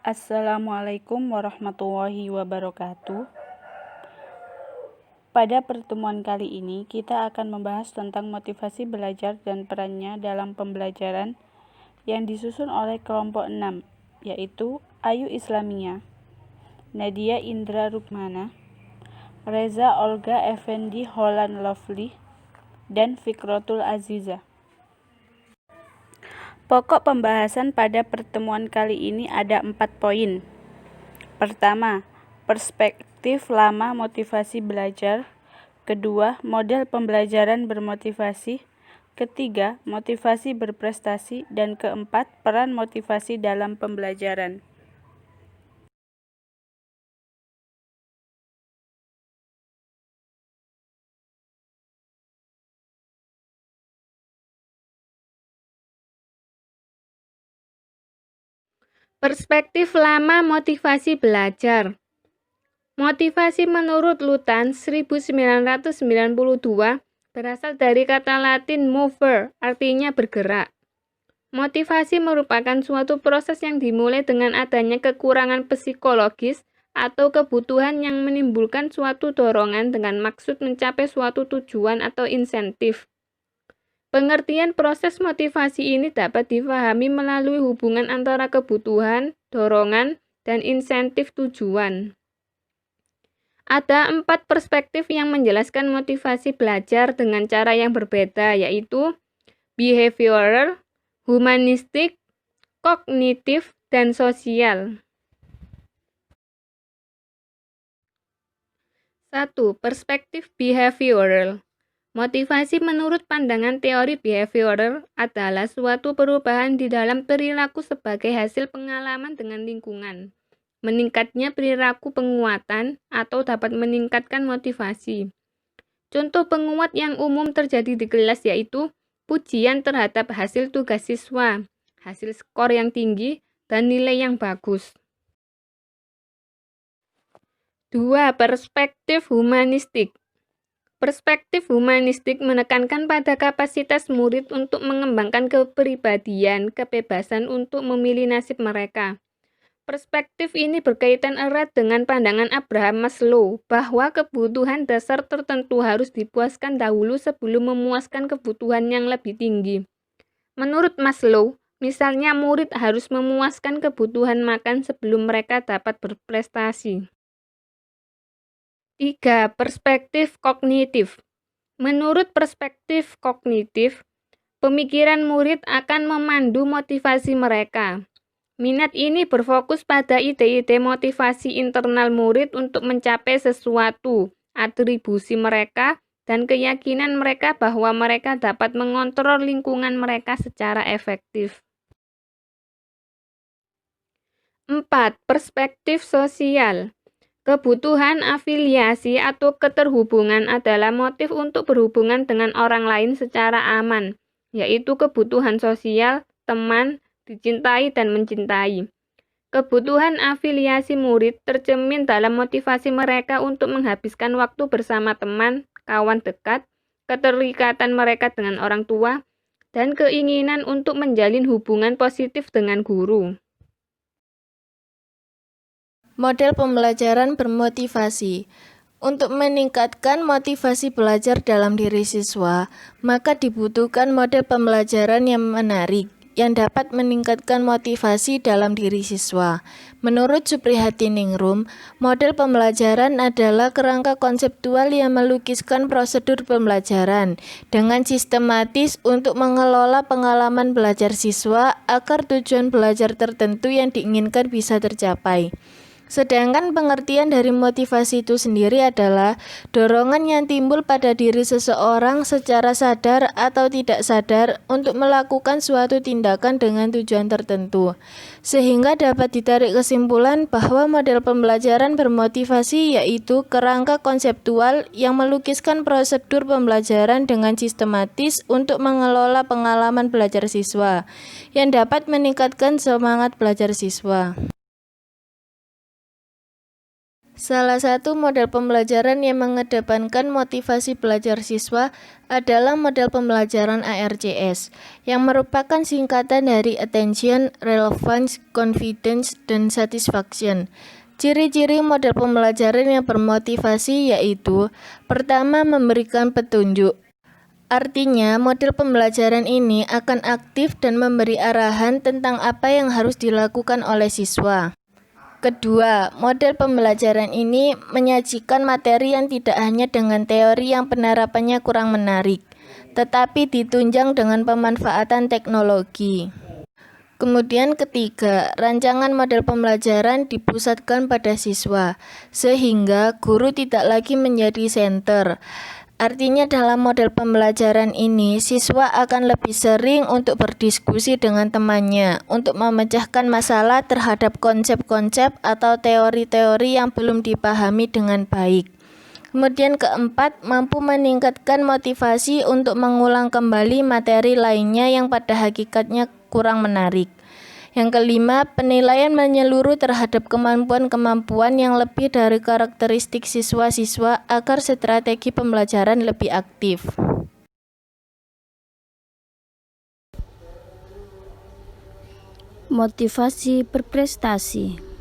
Assalamualaikum warahmatullahi wabarakatuh. Pada pertemuan kali ini, kita akan membahas tentang motivasi belajar dan perannya dalam pembelajaran yang disusun oleh kelompok 6, yaitu Ayu Islamiyah, Nadia Indra Rukmana, Reza Olga Effendi Holland Lovely, dan Fikrotul Aziza. Pokok pembahasan pada pertemuan kali ini ada 4 poin. Pertama, perspektif lama motivasi belajar. Kedua, model pembelajaran bermotivasi. Ketiga, motivasi berprestasi. Dan keempat, peran motivasi dalam pembelajaran. Perspektif lama motivasi belajar. Motivasi menurut Lutan 1992 berasal dari kata Latin mover, artinya bergerak. Motivasi merupakan suatu proses yang dimulai dengan adanya kekurangan psikologis atau kebutuhan yang menimbulkan suatu dorongan dengan maksud mencapai suatu tujuan atau insentif. Pengertian proses motivasi ini dapat dipahami melalui hubungan antara kebutuhan, dorongan, dan insentif tujuan. Ada 4 perspektif yang menjelaskan motivasi belajar dengan cara yang berbeda, yaitu behavioral, humanistik, kognitif, dan sosial. 1. Perspektif behavioral. Motivasi menurut pandangan teori behavioral adalah suatu perubahan di dalam perilaku sebagai hasil pengalaman dengan lingkungan. Meningkatnya perilaku penguatan atau dapat meningkatkan motivasi. Contoh penguat yang umum terjadi di kelas yaitu pujian terhadap hasil tugas siswa, hasil skor yang tinggi, dan nilai yang bagus. 2. Perspektif humanistik. Perspektif humanistik menekankan pada kapasitas murid untuk mengembangkan kepribadian, kebebasan untuk memilih nasib mereka. Perspektif ini berkaitan erat dengan pandangan Abraham Maslow bahwa kebutuhan dasar tertentu harus dipuaskan dahulu sebelum memuaskan kebutuhan yang lebih tinggi. Menurut Maslow, misalnya murid harus memuaskan kebutuhan makan sebelum mereka dapat berprestasi. 3. Perspektif kognitif. Menurut perspektif kognitif, pemikiran murid akan memandu motivasi mereka. Minat ini berfokus pada ide-ide motivasi internal murid untuk mencapai sesuatu, atribusi mereka, dan keyakinan mereka bahwa mereka dapat mengontrol lingkungan mereka secara efektif. 4. Perspektif sosial. Kebutuhan afiliasi atau keterhubungan adalah motif untuk berhubungan dengan orang lain secara aman, yaitu kebutuhan sosial, teman, dicintai, dan mencintai. Kebutuhan afiliasi murid tercermin dalam motivasi mereka untuk menghabiskan waktu bersama teman, kawan dekat, keterikatan mereka dengan orang tua, dan keinginan untuk menjalin hubungan positif dengan guru. Model pembelajaran bermotivasi. Untuk meningkatkan motivasi belajar dalam diri siswa, maka dibutuhkan model pembelajaran yang menarik, yang dapat meningkatkan motivasi dalam diri siswa. Menurut Suprihatiningrum, model pembelajaran adalah kerangka konseptual yang melukiskan prosedur pembelajaran dengan sistematis untuk mengelola pengalaman belajar siswa agar tujuan belajar tertentu yang diinginkan bisa tercapai. Sedangkan pengertian dari motivasi itu sendiri adalah dorongan yang timbul pada diri seseorang secara sadar atau tidak sadar untuk melakukan suatu tindakan dengan tujuan tertentu. Sehingga dapat ditarik kesimpulan bahwa model pembelajaran bermotivasi yaitu kerangka konseptual yang melukiskan prosedur pembelajaran dengan sistematis untuk mengelola pengalaman belajar siswa, yang dapat meningkatkan semangat belajar siswa. Salah satu model pembelajaran yang mengedepankan motivasi belajar siswa adalah model pembelajaran ARCS, yang merupakan singkatan dari Attention, Relevance, Confidence, dan Satisfaction. Ciri-ciri model pembelajaran yang bermotivasi yaitu: pertama, memberikan petunjuk. Artinya, model pembelajaran ini akan aktif dan memberi arahan tentang apa yang harus dilakukan oleh siswa. Kedua, model pembelajaran ini menyajikan materi yang tidak hanya dengan teori yang penerapannya kurang menarik, tetapi ditunjang dengan pemanfaatan teknologi. Kemudian ketiga, rancangan model pembelajaran dipusatkan pada siswa, sehingga guru tidak lagi menjadi senter. Artinya dalam model pembelajaran ini, siswa akan lebih sering untuk berdiskusi dengan temannya, untuk memecahkan masalah terhadap konsep-konsep atau teori-teori yang belum dipahami dengan baik. Kemudian keempat, mampu meningkatkan motivasi untuk mengulang kembali materi lainnya yang pada hakikatnya kurang menarik. Yang kelima, penilaian menyeluruh terhadap kemampuan-kemampuan yang lebih dari karakteristik siswa-siswa agar strategi pembelajaran lebih aktif. Motivasi berprestasi.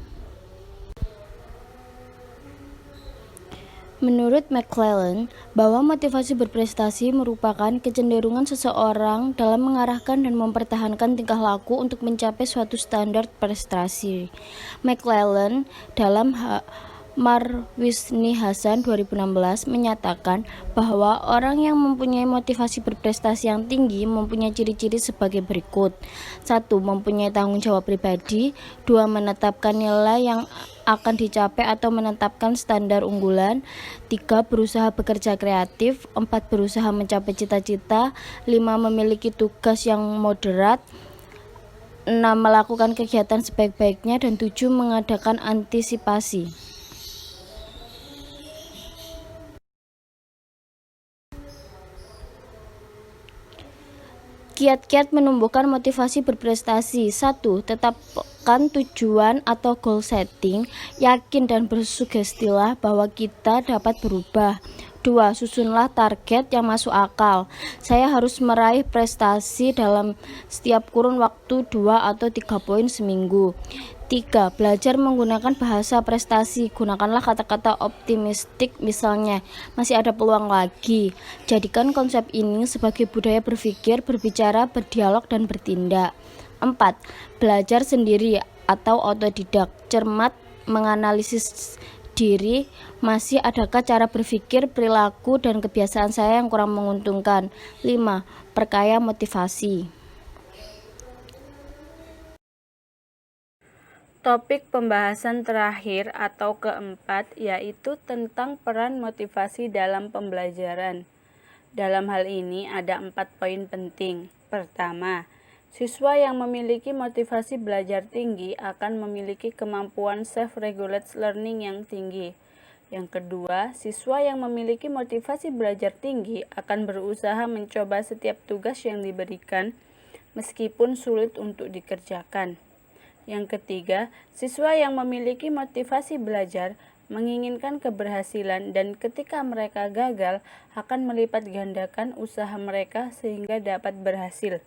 Menurut McClellan, bahwa motivasi berprestasi merupakan kecenderungan seseorang dalam mengarahkan dan mempertahankan tingkah laku untuk mencapai suatu standar prestasi. McClellan dalam Marwisni Hasan 2016 menyatakan bahwa orang yang mempunyai motivasi berprestasi yang tinggi mempunyai ciri-ciri sebagai berikut. 1. Mempunyai tanggung jawab pribadi. 2. Menetapkan nilai yang akan dicapai atau menetapkan standar unggulan. 3. Berusaha bekerja kreatif. 4. Berusaha mencapai cita-cita. 5. Memiliki tugas yang moderat. 6. Melakukan kegiatan sebaik-baiknya. Dan 7. Mengadakan antisipasi. Kiat-kiat menumbuhkan motivasi berprestasi. 1. Tetapkan tujuan atau goal setting. Yakin dan bersugestilah bahwa kita dapat berubah. 2. Susunlah target yang masuk akal. Saya harus meraih prestasi dalam setiap kurun waktu 2 atau 3 poin seminggu. 3. Belajar menggunakan bahasa prestasi. Gunakanlah kata-kata optimistik, misalnya, masih ada peluang lagi. Jadikan konsep ini sebagai budaya berpikir, berbicara, berdialog, dan bertindak. 4. Belajar sendiri atau otodidak. Cermat menganalisis diri, masih adakah cara berpikir, perilaku, dan kebiasaan saya yang kurang menguntungkan. 5. Perkaya motivasi. Topik pembahasan terakhir atau keempat yaitu tentang peran motivasi dalam pembelajaran. Dalam hal ini ada 4 poin penting. Pertama, siswa yang memiliki motivasi belajar tinggi akan memiliki kemampuan self-regulate learning yang tinggi. Yang kedua, siswa yang memiliki motivasi belajar tinggi akan berusaha mencoba setiap tugas yang diberikan meskipun sulit untuk dikerjakan. Yang ketiga, siswa yang memiliki motivasi belajar menginginkan keberhasilan dan ketika mereka gagal akan melipat gandakan usaha mereka sehingga dapat berhasil.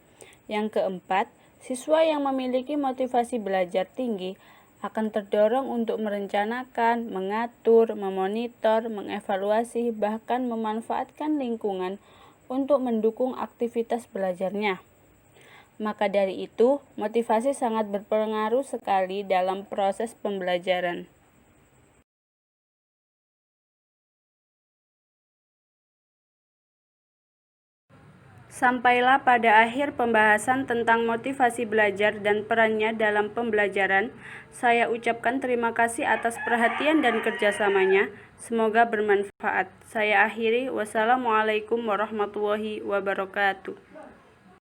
Yang keempat, siswa yang memiliki motivasi belajar tinggi akan terdorong untuk merencanakan, mengatur, memonitor, mengevaluasi, bahkan memanfaatkan lingkungan untuk mendukung aktivitas belajarnya. Maka dari itu, motivasi sangat berpengaruh sekali dalam proses pembelajaran. Sampailah pada akhir pembahasan tentang motivasi belajar dan perannya dalam pembelajaran. Saya ucapkan terima kasih atas perhatian dan kerjasamanya. Semoga bermanfaat. Saya akhiri. Wassalamualaikum warahmatullahi wabarakatuh.